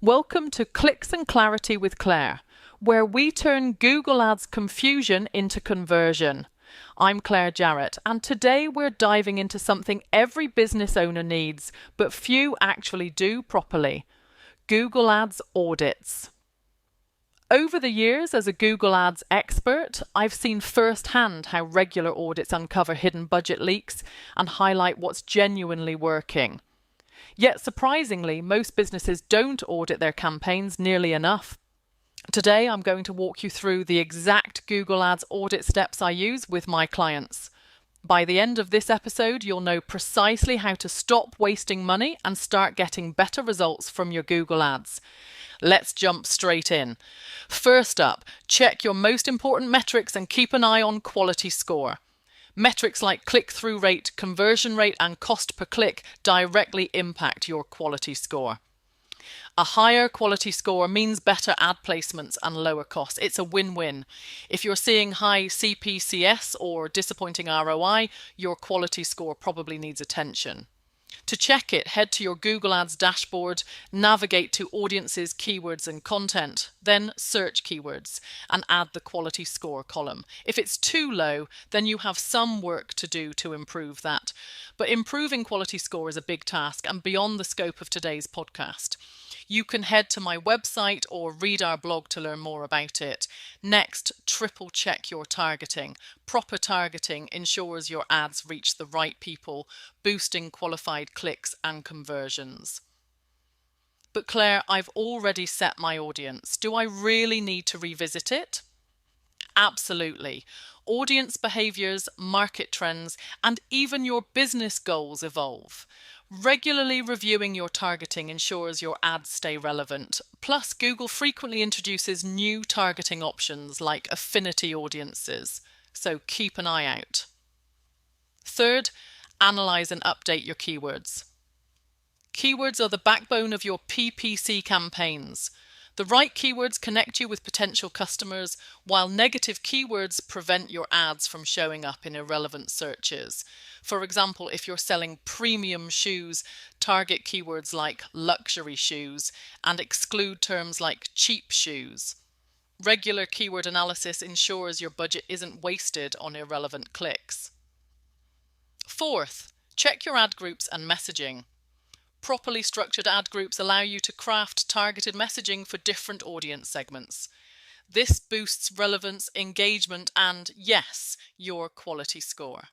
Welcome to Clicks and Clarity with Claire, where we turn Google Ads confusion into conversion. I'm Claire Jarrett, and today we're diving into something every business owner needs, but few actually do properly: Google Ads audits. Over the years, as a Google Ads expert, I've seen firsthand how regular audits uncover hidden budget leaks and highlight what's genuinely working. Yet surprisingly, most businesses don't audit their campaigns nearly enough. Today, I'm going to walk you through the exact Google Ads audit steps I use with my clients. By the end of this episode, you'll know precisely how to stop wasting money and start getting better results from your Google Ads. Let's jump straight in. First up, check your most important metrics and keep an eye on quality score. Metrics like click-through rate, conversion rate, and cost per click directly impact your quality score. A higher quality score means better ad placements and lower costs. It's a win-win. If you're seeing high CPCS or disappointing ROI, your quality score probably needs attention. To check it, head to your Google Ads dashboard, navigate to Audiences, Keywords and Content, then search keywords and add the quality score column. If it's too low, then you have some work to do to improve that. But improving quality score is a big task and beyond the scope of today's podcast. You can head to my website or read our blog to learn more about it. Next, triple check your targeting. Proper targeting ensures your ads reach the right people, boosting qualified clicks and conversions. But Claire, I've already set my audience. Do I really need to revisit it? Absolutely. Audience behaviours, market trends, and even your business goals evolve. Regularly reviewing your targeting ensures your ads stay relevant. Plus, Google frequently introduces new targeting options like affinity audiences, so keep an eye out. Third, analyse and update your keywords. Keywords are the backbone of your PPC campaigns. The right keywords connect you with potential customers, while negative keywords prevent your ads from showing up in irrelevant searches. For example, if you're selling premium shoes, target keywords like luxury shoes and exclude terms like cheap shoes. Regular keyword analysis ensures your budget isn't wasted on irrelevant clicks. Fourth, check your ad groups and messaging. Properly structured ad groups allow you to craft targeted messaging for different audience segments. This boosts relevance, engagement, and, yes, your quality score.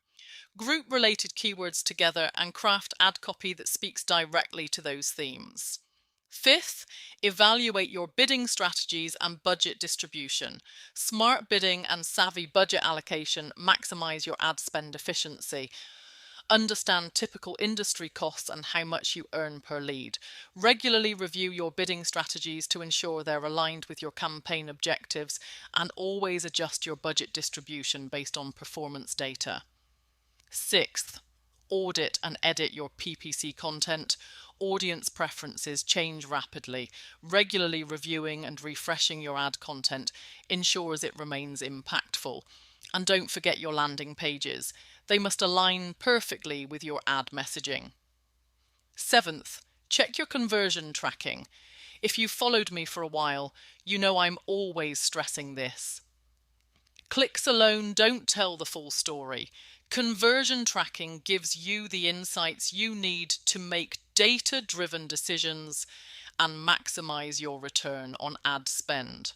Group related keywords together and craft ad copy that speaks directly to those themes. Fifth, evaluate your bidding strategies and budget distribution. Smart bidding and savvy budget allocation maximize your ad spend efficiency. Understand typical industry costs and how much you earn per lead. Regularly review your bidding strategies to ensure they're aligned with your campaign objectives, and always adjust your budget distribution based on performance data. Sixth, audit and edit your PPC content. Audience preferences change rapidly. Regularly reviewing and refreshing your ad content ensures it remains impactful. And don't forget your landing pages. They must align perfectly with your ad messaging. Seventh, check your conversion tracking. If you've followed me for a while, you know I'm always stressing this. Clicks alone don't tell the full story. Conversion tracking gives you the insights you need to make data-driven decisions and maximize your return on ad spend.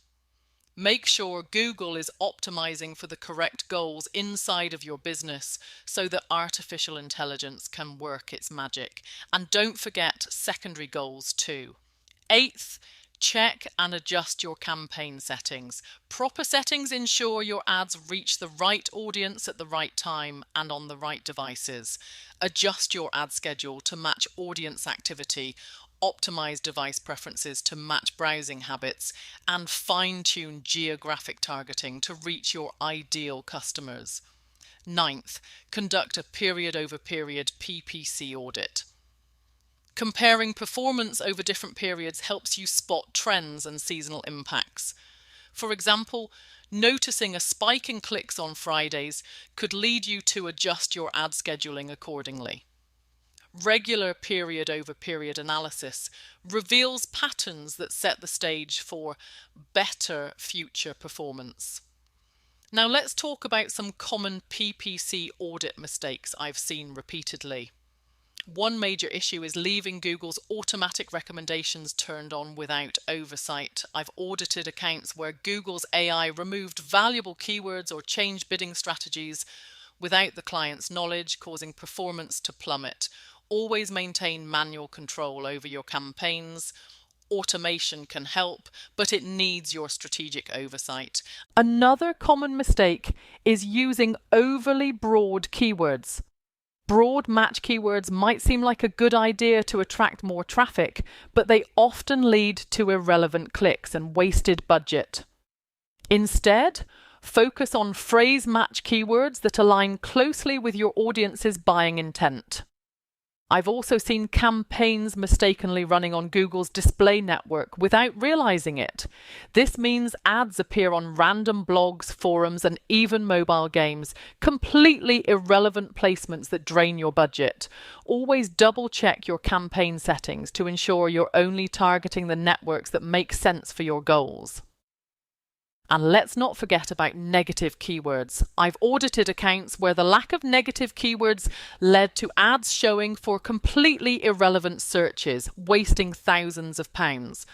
Make sure Google is optimizing for the correct goals inside of your business so that artificial intelligence can work its magic. And don't forget secondary goals too. Eighth, check and adjust your campaign settings. Proper settings ensure your ads reach the right audience at the right time and on the right devices. Adjust your ad schedule to match audience activity. Optimize device preferences to match browsing habits, and fine-tune geographic targeting to reach your ideal customers. Ninth, conduct a period-over-period PPC audit. Comparing performance over different periods helps you spot trends and seasonal impacts. For example, noticing a spike in clicks on Fridays could lead you to adjust your ad scheduling accordingly. Regular period over period analysis reveals patterns that set the stage for better future performance. Now let's talk about some common PPC audit mistakes I've seen repeatedly. One major issue is leaving Google's automatic recommendations turned on without oversight. I've audited accounts where Google's AI removed valuable keywords or changed bidding strategies without the client's knowledge, causing performance to plummet. Always maintain manual control over your campaigns. Automation can help, but it needs your strategic oversight. Another common mistake is using overly broad keywords. Broad match keywords might seem like a good idea to attract more traffic, but they often lead to irrelevant clicks and wasted budget. Instead, focus on phrase match keywords that align closely with your audience's buying intent. I've also seen campaigns mistakenly running on Google's display network without realizing it. This means ads appear on random blogs, forums, and even mobile games. Completely irrelevant placements that drain your budget. Always double check your campaign settings to ensure you're only targeting the networks that make sense for your goals. And let's not forget about negative keywords. I've audited accounts where the lack of negative keywords led to ads showing for completely irrelevant searches, wasting thousands of pounds.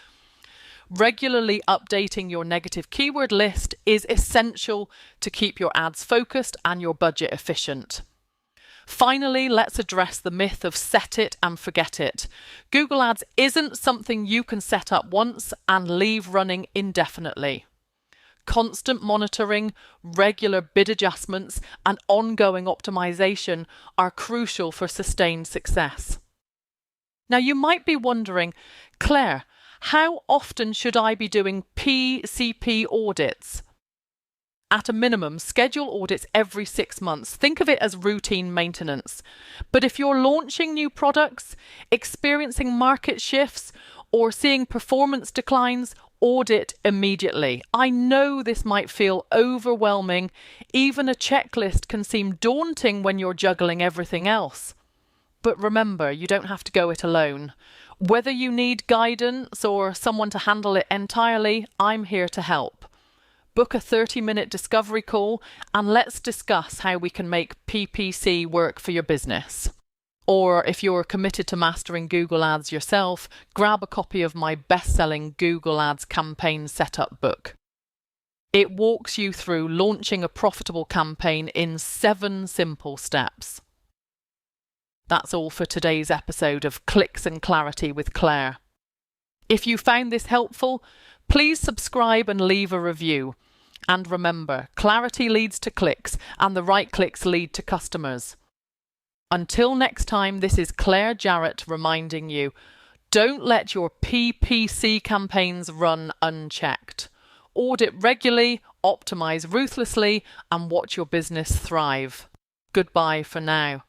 Regularly updating your negative keyword list is essential to keep your ads focused and your budget efficient. Finally, let's address the myth of set it and forget it. Google Ads isn't something you can set up once and leave running indefinitely. Constant monitoring, regular bid adjustments, and ongoing optimization are crucial for sustained success. Now, you might be wondering, Claire, how often should I be doing PCP audits? At a minimum, schedule audits every 6 months. Think of it as routine maintenance. But if you're launching new products, experiencing market shifts, or seeing performance declines, audit immediately. I know this might feel overwhelming. Even a checklist can seem daunting when you're juggling everything else. But remember, you don't have to go it alone. Whether you need guidance or someone to handle it entirely, I'm here to help. Book a 30-minute discovery call and let's discuss how we can make PPC work for your business. Or if you're committed to mastering Google Ads yourself, grab a copy of my best-selling Google Ads campaign setup book. It walks you through launching a profitable campaign in 7 simple steps. That's all for today's episode of Clicks and Clarity with Claire. If you found this helpful, please subscribe and leave a review. And remember, clarity leads to clicks, and the right clicks lead to customers. Until next time, this is Claire Jarrett reminding you, don't let your PPC campaigns run unchecked. Audit regularly, optimize ruthlessly, and watch your business thrive. Goodbye for now.